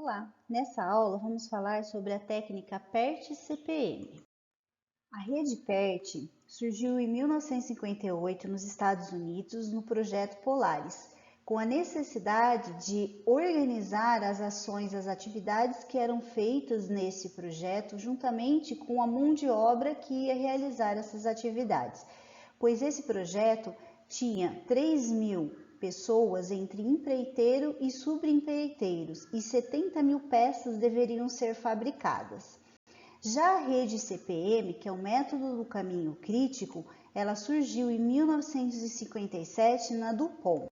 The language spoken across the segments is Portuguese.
Olá! Nessa aula vamos falar sobre a técnica PERT-CPM. A rede PERT surgiu em 1958 nos Estados Unidos no projeto Polaris, com a necessidade de organizar as ações, as atividades que eram feitas nesse projeto juntamente com a mão de obra que ia realizar essas atividades, pois esse projeto tinha 3.000 pessoas entre empreiteiro e subempreiteiros e 70.000 peças deveriam ser fabricadas. Já a rede CPM, que é o método do caminho crítico, ela surgiu em 1957 na DuPont.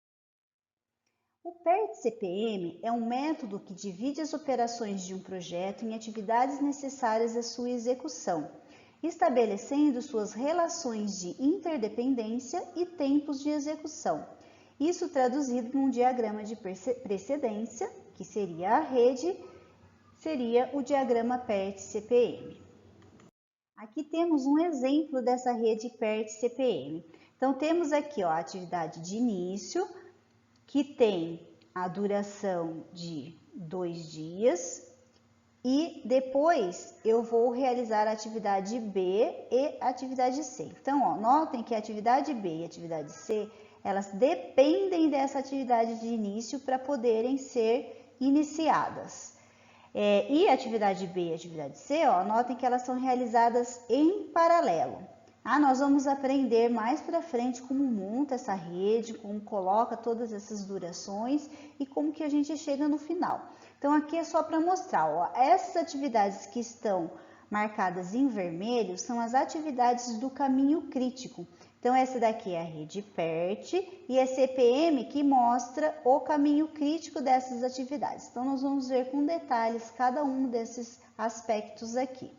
O PERT-CPM é um método que divide as operações de um projeto em atividades necessárias à sua execução, estabelecendo suas relações de interdependência e tempos de execução. Isso traduzido num diagrama de precedência, que seria a rede, seria o diagrama PERT-CPM. Aqui temos um exemplo dessa rede PERT-CPM. Então, temos aqui a atividade de início, que tem a duração de 2 dias, e depois eu vou realizar a atividade B e a atividade C. Então, notem que a atividade B e a atividade C, elas dependem dessa atividade de início para poderem ser iniciadas. E a atividade B e a atividade C, notem que elas são realizadas em paralelo. Nós vamos aprender mais para frente como monta essa rede, como coloca todas essas durações e como que a gente chega no final. Então, aqui é só para mostrar, essas atividades que estão marcadas em vermelho são as atividades do caminho crítico. Então, essa daqui é a rede PERT e é CPM que mostra o caminho crítico dessas atividades. Então, nós vamos ver com detalhes cada um desses aspectos aqui.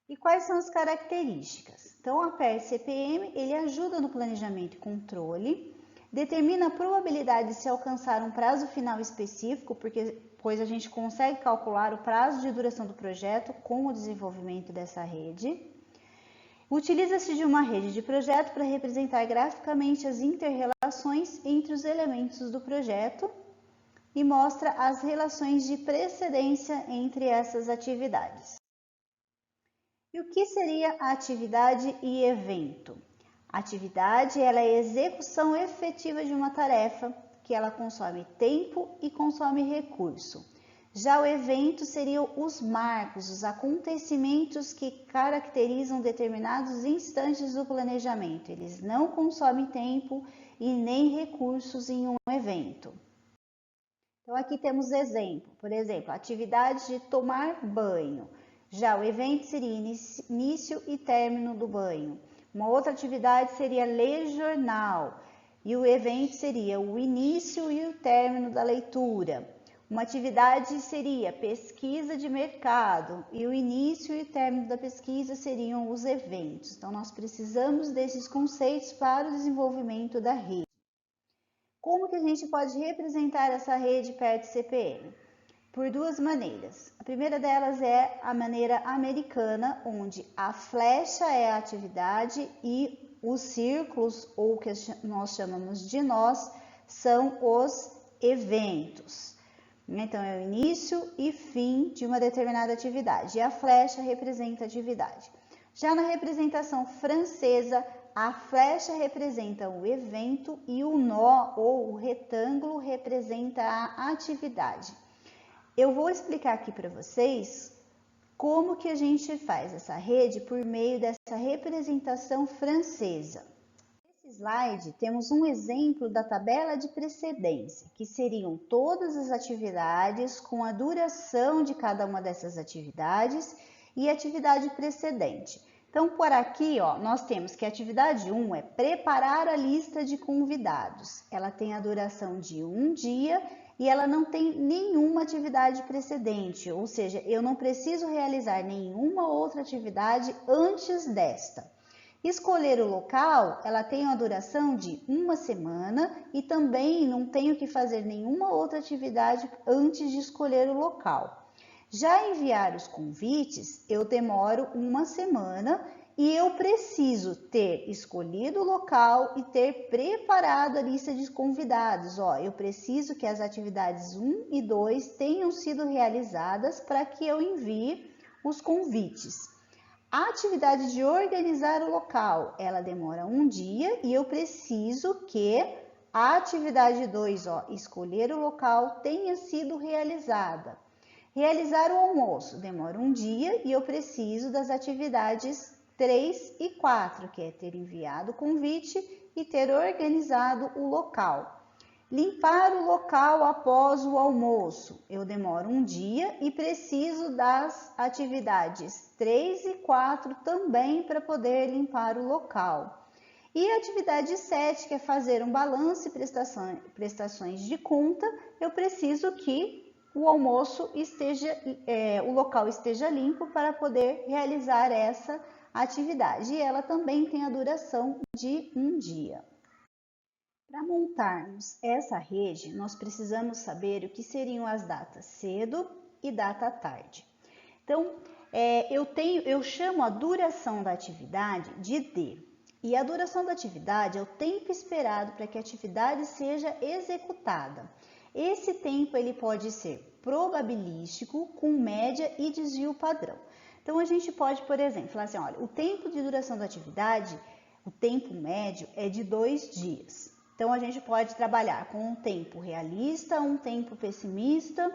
E quais são as características? Então, a PERT-CPM, ele ajuda no planejamento e controle, determina a probabilidade de se alcançar um prazo final específico, pois a gente consegue calcular o prazo de duração do projeto com o desenvolvimento dessa rede. Utiliza-se de uma rede de projeto para representar graficamente as inter-relações entre os elementos do projeto e mostra as relações de precedência entre essas atividades. E o que seria a atividade e evento? A atividade ela é a execução efetiva de uma tarefa que ela consome tempo e consome recurso. Já o evento seriam os marcos, os acontecimentos que caracterizam determinados instantes do planejamento. Eles não consomem tempo e nem recursos em um evento. Então, aqui temos exemplo. Por exemplo, a atividade de tomar banho. Já o evento seria início e término do banho. Uma outra atividade seria ler jornal. E o evento seria o início e o término da leitura. Uma atividade seria pesquisa de mercado. E o início e o término da pesquisa seriam os eventos. Então, nós precisamos desses conceitos para o desenvolvimento da rede. Como que a gente pode representar essa rede PERT-CPM? Por duas maneiras. A primeira delas é a maneira americana, onde a flecha é a atividade e os círculos, ou que nós chamamos de nós, são os eventos. Então, é o início e fim de uma determinada atividade, e a flecha representa a atividade. Já na representação francesa, a flecha representa o evento e o nó, ou o retângulo, representa a atividade. Eu vou explicar aqui para vocês como que a gente faz essa rede por meio dessa representação francesa. Nesse slide temos um exemplo da tabela de precedência, que seriam todas as atividades com a duração de cada uma dessas atividades e atividade precedente. Então, por aqui, nós temos que a atividade 1 é preparar a lista de convidados. Ela tem a duração de 1 dia e ela não tem nenhuma atividade precedente, ou seja, eu não preciso realizar nenhuma outra atividade antes desta. Escolher o local, ela tem uma duração de 1 semana e também não tenho que fazer nenhuma outra atividade antes de escolher o local. Já enviar os convites, eu demoro 1 semana e eu preciso ter escolhido o local e ter preparado a lista de convidados. Ó, eu preciso que as atividades 1 e 2 tenham sido realizadas para que eu envie os convites. A atividade de organizar o local, ela demora um dia e eu preciso que a atividade 2, ó, escolher o local, tenha sido realizada. Realizar o almoço demora um dia e eu preciso das atividades 3 e 4, que é ter enviado o convite e ter organizado o local. Limpar o local após o almoço, eu demoro um dia e preciso das atividades 3 e 4 também para poder limpar o local. E a atividade 7, que é fazer um balanço e prestações de conta, eu preciso que o almoço esteja, o local esteja limpo para poder realizar essa atividade. E ela também tem a duração de um dia. Para montarmos essa rede, nós precisamos saber o que seriam as datas cedo e data tarde. Então, eu chamo a duração da atividade de D. E a duração da atividade é o tempo esperado para que a atividade seja executada. Esse tempo ele pode ser probabilístico, com média e desvio padrão. Então, a gente pode, por exemplo, falar assim, olha, o tempo de duração da atividade, o tempo médio é de 2 dias. Então, a gente pode trabalhar com um tempo realista, um tempo pessimista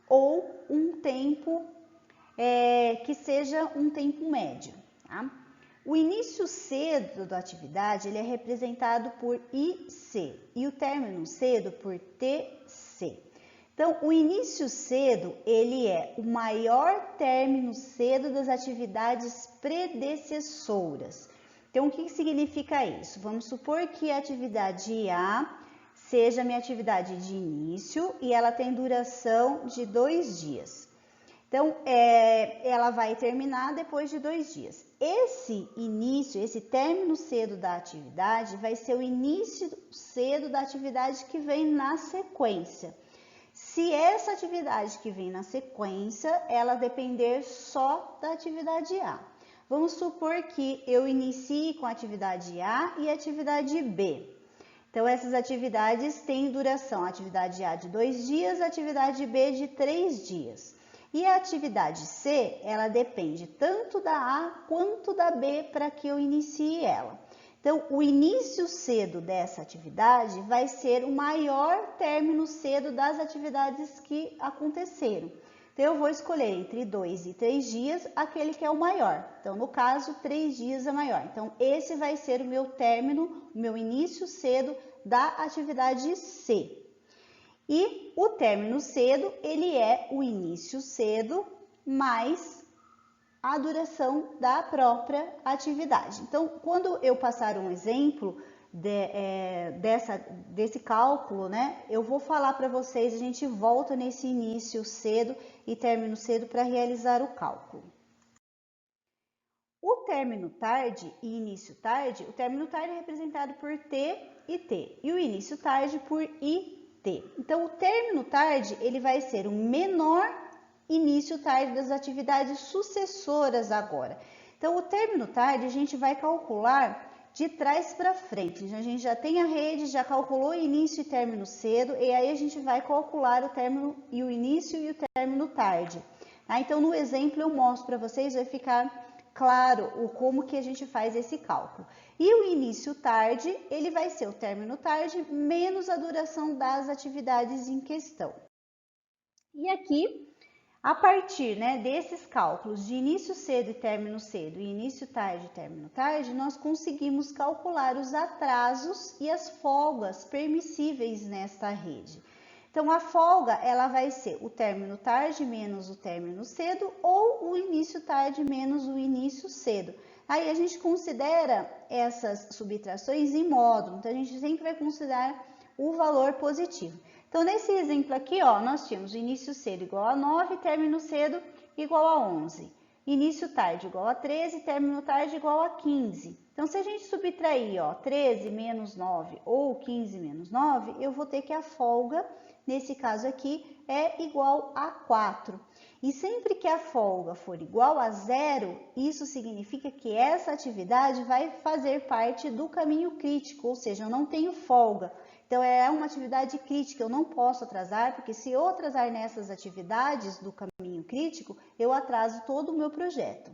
ou um tempo que seja um tempo médio. Tá? O início cedo da atividade ele é representado por IC e o término cedo por TC. Então, o início cedo ele é o maior término cedo das atividades predecessoras. Então, o que significa isso? Vamos supor que a atividade A seja a minha atividade de início e ela tem duração de 2 dias. Então, ela vai terminar depois de 2 dias. Esse início, esse término cedo da atividade vai ser o início cedo da atividade que vem na sequência. Se essa atividade que vem na sequência, ela depender só da atividade A. Vamos supor que eu inicie com a atividade A e a atividade B. Então, essas atividades têm duração, a atividade A de 2 dias, a atividade B de 3 dias. E a atividade C, ela depende tanto da A quanto da B para que eu inicie ela. Então, o início cedo dessa atividade vai ser o maior término cedo das atividades que aconteceram. Então, eu vou escolher entre 2 e 3 dias aquele que é o maior. Então, no caso, 3 dias é maior. Então, esse vai ser o meu término, o meu início cedo da atividade C. E o término cedo, ele é o início cedo mais a duração da própria atividade. Então, quando eu passar um exemplo desse cálculo, né, eu vou falar para vocês, a gente volta nesse início cedo e término cedo para realizar o cálculo. O término tarde e início tarde, o término tarde é representado por T e T, e o início tarde por IT. Então, o término tarde, ele vai ser o menor início tarde das atividades sucessoras agora. Então, o término tarde, a gente vai calcular de trás para frente. Então, a gente já tem a rede, já calculou início e término cedo, e aí a gente vai calcular o término e o início e o término tarde. Tá? Então, no exemplo, eu mostro para vocês, vai ficar claro como que a gente faz esse cálculo. E o início tarde, ele vai ser o término tarde menos a duração das atividades em questão. E aqui, a partir desses cálculos de início cedo e início tarde e término tarde, nós conseguimos calcular os atrasos e as folgas permissíveis nesta rede. Então, a folga, ela vai ser o término tarde menos o término cedo ou o início tarde menos o início cedo. Aí, a gente considera essas subtrações em módulo, então a gente sempre vai considerar o valor positivo. Então, nesse exemplo aqui, ó, nós tínhamos o início cedo igual a 9, término cedo igual a 11. Início tarde igual a 13, término tarde igual a 15. Então, se a gente subtrair, ó, 13 menos 9 ou 15 menos 9, eu vou ter que a folga, nesse caso aqui, é igual a 4. E sempre que a folga for igual a 0, isso significa que essa atividade vai fazer parte do caminho crítico, ou seja, eu não tenho folga. Então, é uma atividade crítica, eu não posso atrasar, porque se eu atrasar nessas atividades do caminho crítico, eu atraso todo o meu projeto.